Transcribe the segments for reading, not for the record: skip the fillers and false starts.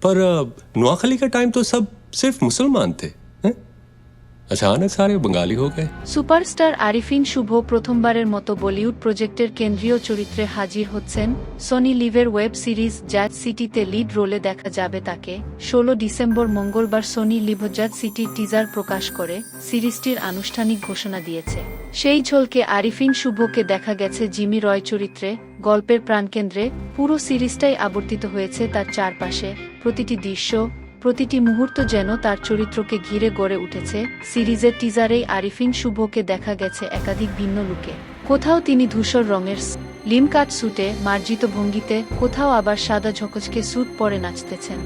पर नोआखली का टाइम तो सब सिर्फ मुसलमान थे हैं? अचानक सारे बंगाली हो गए। সুপারস্টার আরিফিন শুভ প্রথমবারের মতো বলিউড প্রজেক্টের কেন্দ্রীয় চরিত্রে হাজির হচ্ছেন। সনি লিভের ওয়েব সিরিজ জাজ সিটিতে লিড রোলে দেখা যাবে তাকে। 16 ডিসেম্বর মঙ্গলবার সনি লিভ জাজ সিটির টিজার প্রকাশ করে সিরিজটির আনুষ্ঠানিক ঘোষণা দিয়েছে। সেই ঝলকে আরিফিন শুভকে দেখা গেছে জিমি রয় চরিত্রে। গল্পের প্রাণকেন্দ্রে পুরো সিরিজটাই আবর্তিত হয়েছে তার চারপাশে। প্রতিটি দৃশ্য, প্রতিটি মুহূর্ত যেন তার চরিত্রকে ঘিরে গড়ে উঠেছে। সিরিজের টিজারেই আরিফিন শুভকে দেখা গেছে একাধিক ভিন্ন লুকে। কোথাও তিনি ধূসর রঙের লিম কাট স্যুটে মার্জিত ভঙ্গিতে, কোথাও আবার সাদা ঝকঝকে স্যুট পরে নাচতেছেন।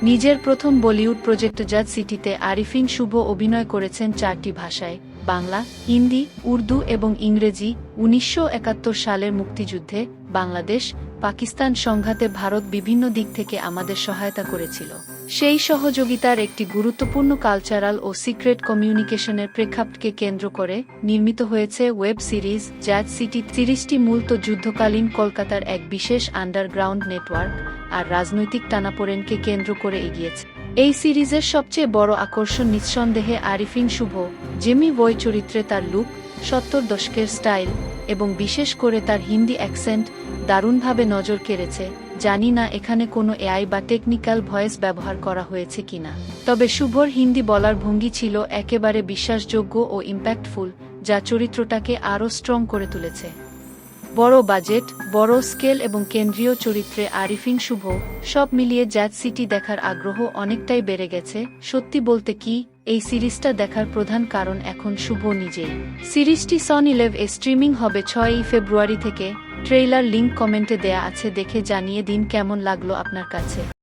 নিজের প্রথম বলিউড প্রজেক্ট জাজ সিটিতে আরিফিন শুভ অভিনয় করেছেন 4টি ভাষায়, বাংলা, হিন্দি, উর্দু এবং ইংরেজি। 1971 সালের মুক্তিযুদ্ধে বাংলাদেশ পাকিস্তান সংঘাতে ভারত বিভিন্ন দিক থেকে আমাদের সহায়তা করেছিল। সেই সহযোগিতার একটি গুরুত্বপূর্ণ কালচারাল ও সিক্রেট কমিউনিকেশনের প্রেক্ষাপটকে কেন্দ্র করে নির্মিত হয়েছে ওয়েব সিরিজ জাজ সিটি। সিরিজটি মূলত যুদ্ধকালীন কলকাতার এক বিশেষ আন্ডারগ্রাউন্ড নেটওয়ার্ক আর রাজনৈতিক টানাপোড়েনকে কেন্দ্র করে এগিয়েছে। এই সিরিজের সবচেয়ে বড় আকর্ষণ নিঃসন্দেহে আরিফিন শুভ। জিমি রয় চরিত্রে তার লুক, 70 দশকের স্টাইল এবং বিশেষ করে তার হিন্দি অ্যাকসেন্ট দারুণভাবে নজর কেড়েছে। জানি না এখানে কোনো এআই বা টেকনিক্যাল ভয়েস ব্যবহার করা হয়েছে কিনা, তবে শুভর হিন্দি বলার ভঙ্গি ছিল একেবারে বিশ্বাসযোগ্য ও ইম্প্যাক্টফুল, যা চরিত্রটাকে আরও স্ট্রং করে তুলেছে। বড় বাজেট, বড় স্কেল এবং কেন্দ্রীয় চরিত্রে আরিফিন শুভ, সব মিলিয়ে জাজ সিটি দেখার আগ্রহ অনেকটাই বেড়ে গেছে। সত্যি বলতে কি, এই সিরিজটা দেখার প্রধান কারণ এখন শুভ নিজেই। সিরিজটি সনি লিভ-এ স্ট্রিমিং হবে 6 ফেব্রুয়ারি থেকে। ট্রেইলার লিংক কমেন্টে দেয়া আছে, দেখে জানিয়ে দিন কেমন লাগলো আপনার কাছে।